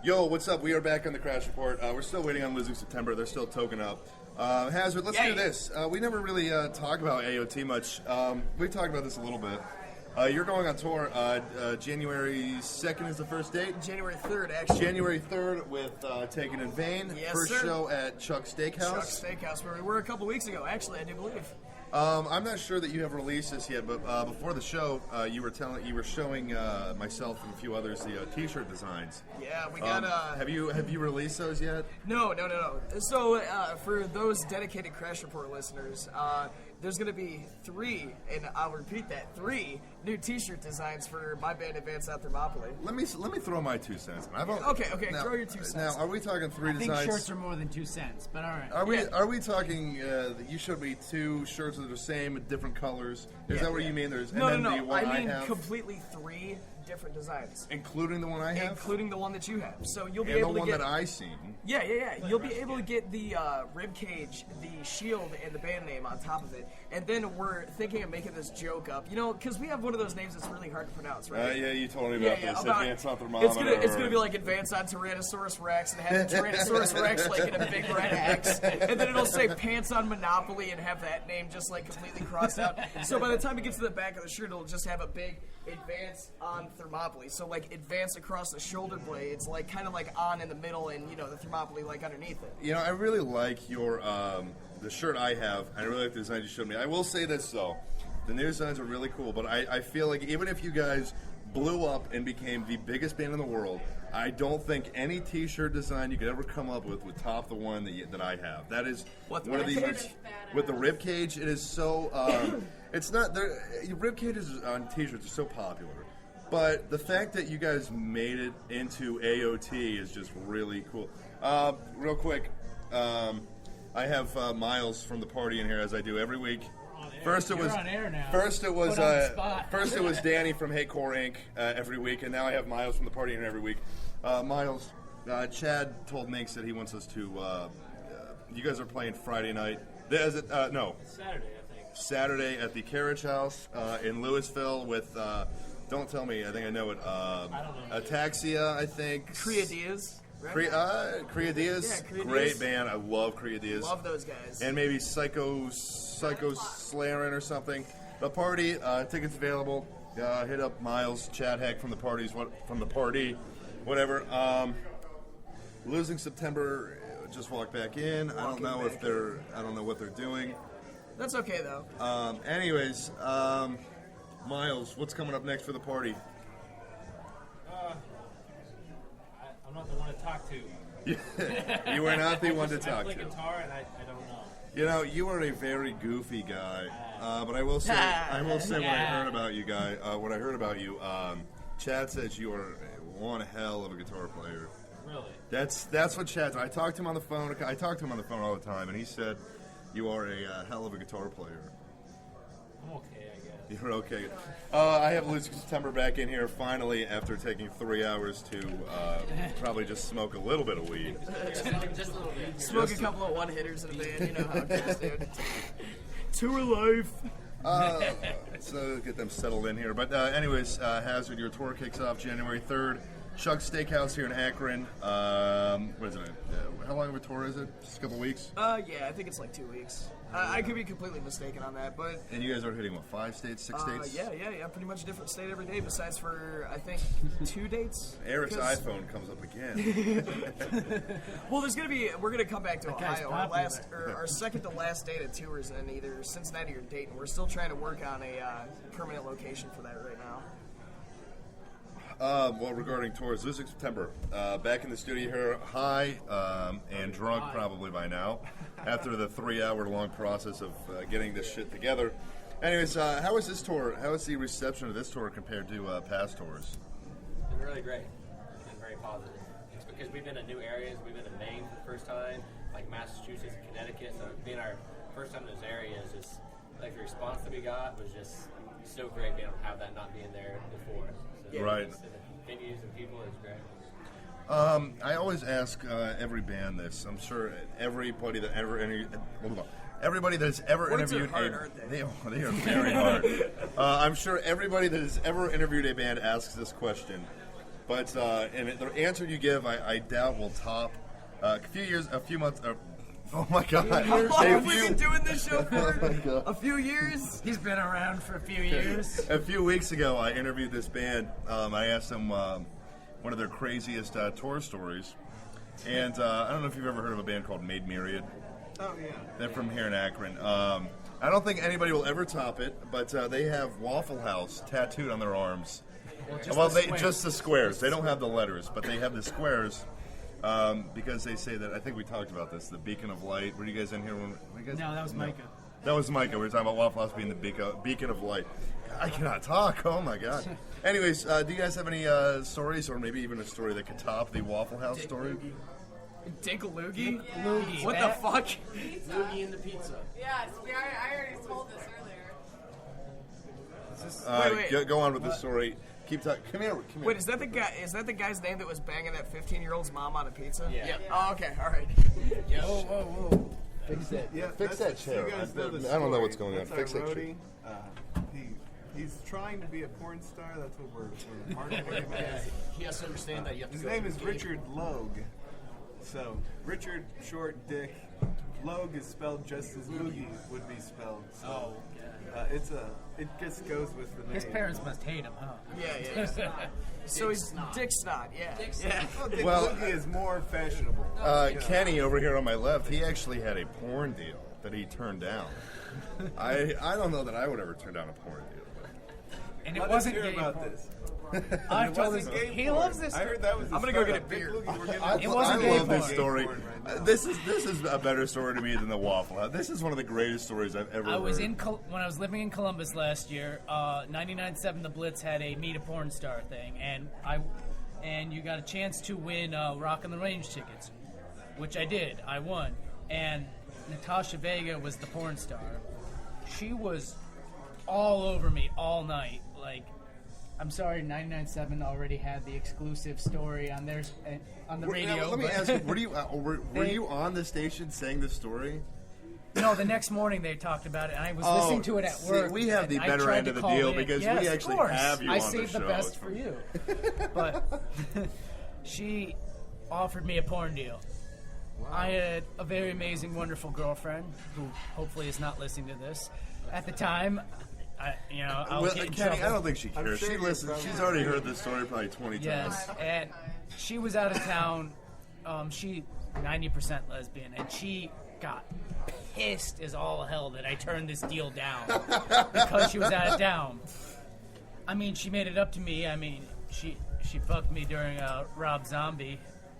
Yo, what's up? We are back on the Crash Report. We're still waiting on Losing September. They're still token up. Hazard, let's do this. We never really talk about AOT much. We talked about this a little bit. You're going on tour. January 2nd is the first date? January 3rd, actually. January 3rd with Taken in Vain. Yes, first sir. show at Chuck's Steakhouse. Chuck's Steakhouse, where we were a couple weeks ago, actually, I do believe. I'm not sure that you have released this yet, but before the show, you were showing myself and a few others the T-shirt designs. Yeah, we got. Have you released those yet? No. So for those dedicated Crash Report listeners, there's going to be 3, and I'll repeat that, 3 new T-shirt designs for my band Advanced Out Thermopylae. Let me throw my 2 cents. Okay, now, throw your 2 cents. Now, are we talking 3 designs? I think shirts are more than 2 cents, but all right. Are we talking? You showed me 2 shirts that are the same, different colors. Is that what you mean? No. I mean completely 3 different designs, including the one I have, including the one that you have. So you'll be and able the to one get that I seen. Yeah. You'll be able to get the rib cage, the shield, and the band name on top of it. And then we're thinking of making this joke up, because we have one of those names that's really hard to pronounce, right? Yeah, you told me about this. Advanced on Thermometer. It's gonna be like Advanced on Tyrannosaurus Rex, and have Tyrannosaurus Rex like in a big red X, and then it'll say Pants on Monopoly and have that name just like completely crossed out. So by the time it gets to the back of the shirt, it'll just have a big Advance on Thermopylae. So like advance across the shoulder blades, like kind of like on in the middle, and the Thermopylae like underneath it. I really like your the shirt I have. I really like the design you showed me. I will say this though, the new designs are really cool. But I feel like even if you guys blew up and became the biggest band in the world, I don't think any T-shirt design you could ever come up with would top the one that I have. That is one of the with the rib cage. It is so. It's not there. Rib cages on T-shirts are so popular, but the fact that you guys made it into AOT is just really cool. Real quick, I have Miles from the party in here as I do every week. First it was Danny from Hate Core Inc. Every week, and now I have Miles from the party in here every week. Miles, Chad told Minx that he wants us to. You guys are playing Friday night. Is it no? Saturday, I think. Saturday at the Carriage House in Louisville with. Don't tell me. I think I know it. I don't know. Ataxia, I think. Crea Diaz. Crea Diaz. Yeah, Crea Great Diaz. band. I love Crea Diaz. Love those guys. And maybe Psycho Slarin or something. The party, tickets available. Hit up Miles, Chad Heck from the party, whatever. Losing September just walked back in. I don't know what they're doing. That's okay though. Anyways, Miles, what's coming up next for the party? I'm not the one to talk to. You are not the one to talk I play to. guitar and I don't know. You are a very goofy guy, but I will say what I heard about you, what I heard about you, Chad says you are one hell of a guitar player. Really? That's what Chad. I talked to him on the phone. I talk to him on the phone all the time, and he said you are a hell of a guitar player. I'm okay, I guess. You're okay. I have Losing September back in here finally after taking 3 hours to probably just smoke a little bit of weed. Just a little bit. Smoke a couple of one-hitters in a band, you know how it goes, dude. Tour life. So get them settled in here. But anyways, Hazard, your tour kicks off January 3rd. Chuck's Steakhouse here in Akron. What is it? How long of a tour is it? Just a couple weeks? Yeah, I think it's like 2 weeks. I could be completely mistaken on that, but... And you guys are hitting, 5 states, 6 states? Yeah, pretty much a different state every day, besides for, I think, 2 dates. Eric's iPhone comes up again. Well, we're going to come back to Ohio. Our second to last date of tours in either Cincinnati or Dayton. We're still trying to work on a permanent location for that right now. Well, regarding tours, Losing September, back in the studio here, high and drunk probably by now, after the 3-hour-long process of getting this shit together. Anyways, how is this tour? How is the reception of this tour compared to past tours? It's been really great. It's been very positive. It's because we've been in new areas. We've been in Maine for the first time, like Massachusetts and Connecticut. So being our first time in those areas, just like the response that we got was just so great being able to have that not being there before. So Right. The venues and people is great. I always ask every band this. I'm sure everybody that ever everybody that has ever interviewed they are very hard. I'm sure everybody that has ever interviewed a band asks this question. But and the answer you give, I doubt will top a few months. Oh my God! How long have we been doing this show for? A few years? He's been around for a few years. A few weeks ago, I interviewed this band. I asked them one of their craziest tour stories, and I don't know if you've ever heard of a band called Maid Myriad. Oh, yeah. They're from here in Akron. I don't think anybody will ever top it, but they have Waffle House tattooed on their arms. Just the squares. They don't have the letters, but they have the squares. Because they say that, I think we talked about this, the beacon of light. Were you guys in here? No, that was Micah. That was Micah. We were talking about Waffle House being the beacon of light. I cannot talk. Oh, my God. Anyways, do you guys have any stories, or maybe even a story that could top the Waffle House story? Dinkaloogie? Loogie. What the fuck? Loogie in the pizza. Yes, I already told this earlier. Wait. Go on with the story. Keep talking. Come here. Wait, is that the guy? Is that the guy's name that was banging that 15-year-old's mom on a pizza? Yeah. Oh, okay. All right. Whoa. Fix it. Yeah, Fix that chair. You guys know the I don't know story. what's going on. That's our Fix that chair. roadie. He's trying to be a porn star. That's what we're marketing him as. He has to understand that you have to His go name to is the gig. Richard Logue. So, Richard, short dick. Logue is spelled just as Loogie would be spelled. So, it just goes with the name. His parents must hate him, huh? Yeah. So he's Dick Snot. Yeah. Yeah. Oh, Dick Well, Loogie is more fashionable. Kenny over here on my left, he actually had a porn deal that he turned down. I don't know that I would ever turn down a porn deal. And it Let us wasn't hear gay about porn. this. I've It told wasn't this. gay He porn. loves this. I heard that was. I'm gonna go get a beer. It wasn't I gay love this porn. story. Right now. This is a better story to me than the Waffle House. This is one of the greatest stories I've ever I was heard. when I was living in Columbus last year. 99.7 The Blitz had a Meet a Porn Star thing, and you got a chance to win Rock on the Range tickets, which I did. I won, and Natasha Vega was the porn star. She was all over me all night. Like, I'm sorry, 99.7 already had the exclusive story on their on the radio. Now, let me but- ask you, were you on the station saying the story? No, the next morning they talked about it, and I was listening to it at see, work. we have the and I better tried end to of the call deal in. because Yes, we of actually course. have you I on the saved the show. best for you. But she offered me a porn deal. I had a very amazing, wonderful girlfriend who hopefully is not listening to this. At the time, I'll Well, get in Kenny, trouble. I don't think she cares. sure She you're listens. probably She's already heard this story probably 20 times. Yes, and she was out of town. She 90% lesbian, and she got pissed as all hell that I turned this deal down because she was out of town. I mean, she made it up to me. I mean, she fucked me during Rob Zombie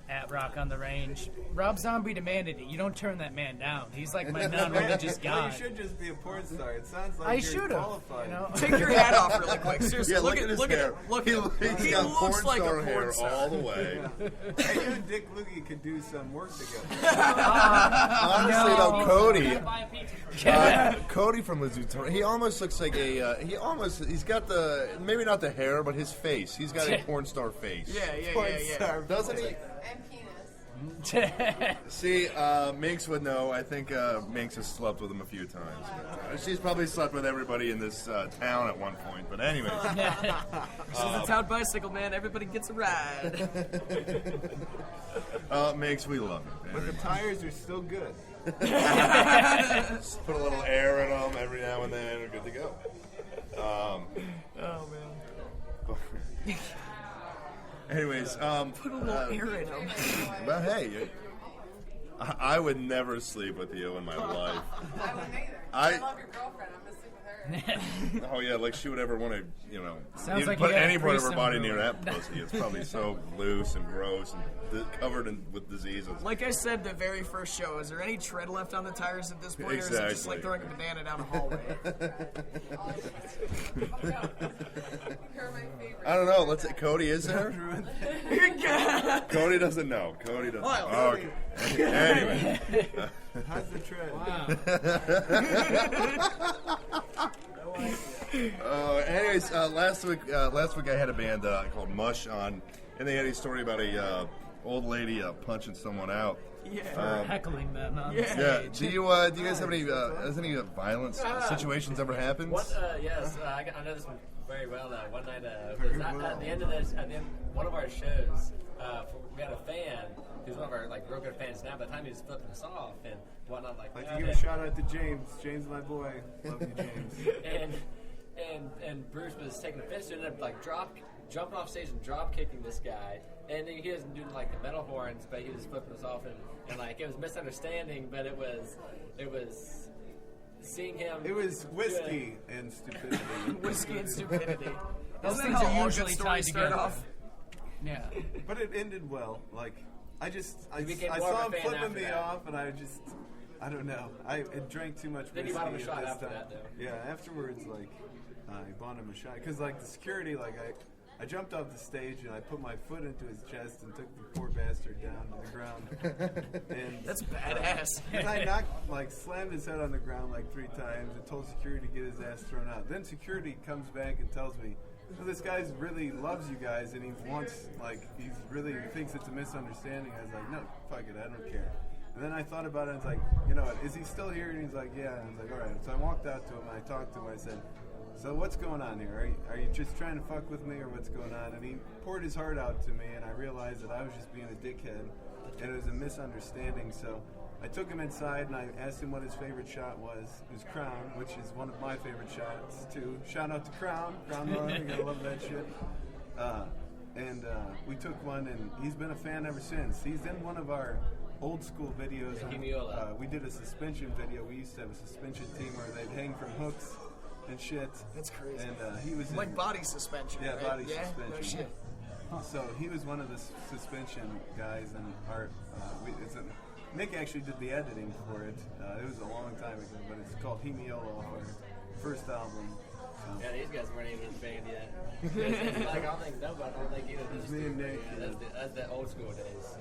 at Rock on the Range. Rob Zombie demanded it. You don't turn that man down. He's like my non-religious Well, god. you should just be a porn star. It sounds like I you're should have. qualified. You know? Take your hat off really quick. Seriously, Yeah, look at his hair. Look He at him. he's He got looks porn like star a hair porn star. all the way. Hey, you and Dick Loogie could do some work together. Honestly, No. though, Cody, Buy a pizza. Cody from the Zootopia, he almost looks like he's got the, maybe not the hair, but his face. He's got a porn star face. Yeah. Doesn't he? And penis. See, Minx would know. I think Minx has slept with him a few times. She's probably slept with everybody in this town at one point. But anyways, This is the town bicycle, man. Everybody gets a ride. Minx, we love you. But the tires are still good. Just put a little air in them every now and then. We're good to go. Oh man. Anyways, Put a little air in them. but hey, I would never sleep with you in my life. I wouldn't either. I- I love your girlfriend. I'm gonna sleep with her. Oh yeah, like she would ever want to, Sounds even like put you got a any part of her threesome body going. near that pussy. It's probably so loose and gross and covered with diseases. Like I said, the very first show. Is there any tread left on the tires at this point, or is it just like Exactly. throwing a banana down a hallway? You're my favorite. I don't know. Let's say Cody is there. Cody doesn't know. Cody doesn't. Well, Okay. Anyway, How's the tread? Wow. anyways, last week I had a band called Mush on, and they had a story about a old lady punching someone out. Yeah. Heckling them. Yeah. Do you guys have any has any violent situations ever happened? Yes, I know this one very well. One night, at the end of this, one of our shows, we had a fan who's one of our real good fans now. By the time he was flipping us off and whatnot, I'd like to give a shout out to James. James, my boy, love you, James. and Bruce was taking offense to it, and ended up jumping off stage and drop kicking this guy. And he wasn't doing the metal horns, but he was flipping us off, and it was misunderstanding, but it was seeing him. It was whiskey and stupidity. Whiskey and stupidity. Those Those things things are are all usually good tied stories start together. off. Yeah. But it ended well. I became saw more him of a fan flipping after me that. off, and I don't know. I drank too much Then whiskey. you bought him a at shot this after time. that, though. Yeah, afterwards, I bought him a shot. Because, the security, I jumped off the stage, and I put my foot into his chest and took the poor bastard down to the ground. And That's badass. and I slammed his head on the ground 3 times and told security to get his ass thrown out. Then security comes back and tells me, well, this guy really loves you guys, and he wants, he really thinks it's a misunderstanding. I was like, no, fuck it, I don't care. And then I thought about it, and I was like, you know what, is he still here? And he's like, yeah. And I was like, all right. So I walked out to him, and I talked to him, I said, so what's going on here? Are you just trying to fuck with me, or what's going on? And he poured his heart out to me, and I realized that I was just being a dickhead, and it was a misunderstanding. So I took him inside, and I asked him what his favorite shot was. It was Crown, which is one of my favorite shots, too. Shout out to Crown. Crown Royal, you gotta love that shit. And we took one, and he's been a fan ever since. He's in one of our old school videos. We did a suspension video. We used to have a suspension team where they'd hang from hooks and shit. That's crazy. And he was Like in, body suspension, yeah, right? body Yeah? suspension. No shit. So he was one of the suspension guys, and Nick actually did the editing for it. It was a long time ago, but it's called Hemiolo, our first album. Yeah, these guys weren't even in the band yet. I don't think either of those Me and Nick, Yeah, that's the old school days.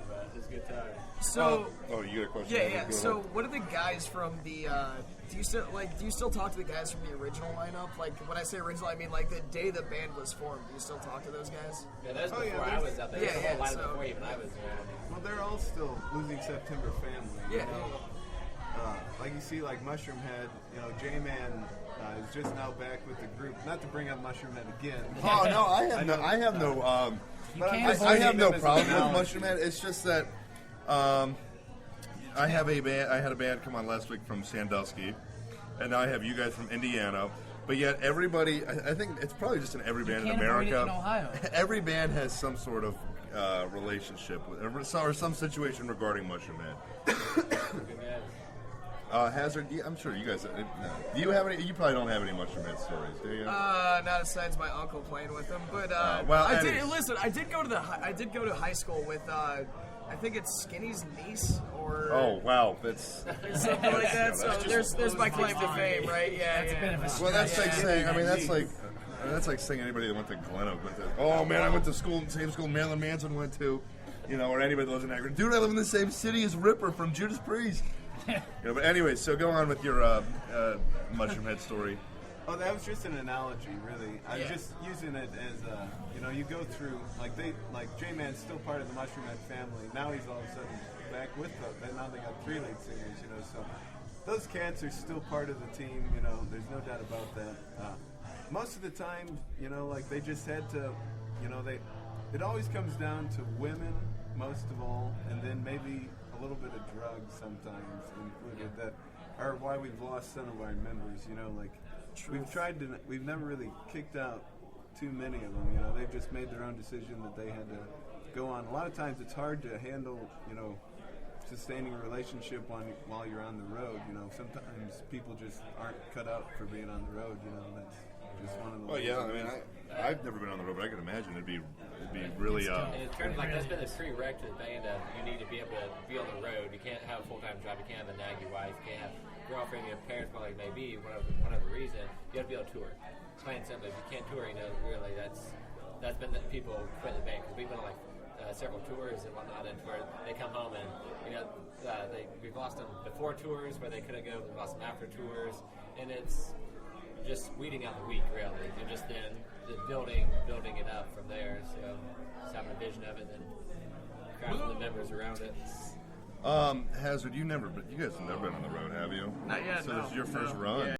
But it's a good time. So, you got a question? yeah. So, what are the guys from the? Do you still talk to the guys from the original lineup? When I say original, I mean the day the band was formed. Do you still talk to those guys? Yeah, that was Oh, before yeah, I was out there. Yeah, That was yeah, a lot so- before even I was there. Well, they're all still Losing September family. Yeah. Like you see, Mushroom Head, J-Man is just now back with the group. Not to bring up Mushroom Head again. Oh no, I have no But I'm can't just I have using no them as an problem with analogy. Mushroom Head. It's just that I have a band. I had a band come on last week from Sandusky, and now I have you guys from Indiana. But yet, everybody, I think it's probably just in every band in can't avoid it America. in Ohio. Every band has some sort of relationship with, or some situation regarding Mushroom Head. Hazard, I'm sure you guys. Do you have any? You probably don't have any Mushroom Head stories, do you? Not besides my uncle playing with them, but well, I did. anyways. Listen, I did go to high school with. I think it's Skinny's niece or Oh wow, that's something like that. So That's there's my claim to fame, right? Yeah, That's a bit of a well. That's like Yeah. saying. I mean, that's like saying anybody that went to Glen Oak went to. Oh man, I went to school, same school Marilyn Manson went to, or anybody that lives in Akron. Dude, I live in the same city as Ripper from Judas Priest. But anyway, so go on with your Mushroom Head story. Oh, that was just an analogy, really. I'm Yeah. just using it as, you go through, J-Man's still part of the Mushroom Head family. Now he's all of a sudden back with them. Now they got 3 lead singers, so those cats are still part of the team, there's no doubt about that. Most of the time, they just had to, it always comes down to women, most of all, and then maybe a little bit of drugs sometimes included that are why we've lost some of our members, we've never really kicked out too many of them, they've just made their own decision that they had to go on. A lot of times it's hard to handle, sustaining a relationship while you're on the road, sometimes people just aren't cut out for being on the road, that's just one of the Well, yeah, I mean, I've never been on the road, but I can imagine it'd be really. And it's kind of that's been a prereq to the band that you need to be able to be on the road. You can't have a full-time job. You can't have a naggy wife. You can't have a girlfriend. Your parents, whatever it may be, whatever reason. You have to be able to tour. Plain and simple. If you can't tour, really that's been the people quit the band because we've been on several tours and whatnot, and where they come home and we've lost them before tours where they couldn't go. We've lost them after tours, and it's just weeding out the weak, really. And just then building it up from there. So just having a vision of it and crafting the members around it. Hazard, you guys have never been on the road, have you? Not yet. So no. this is your first No. run. Yeah.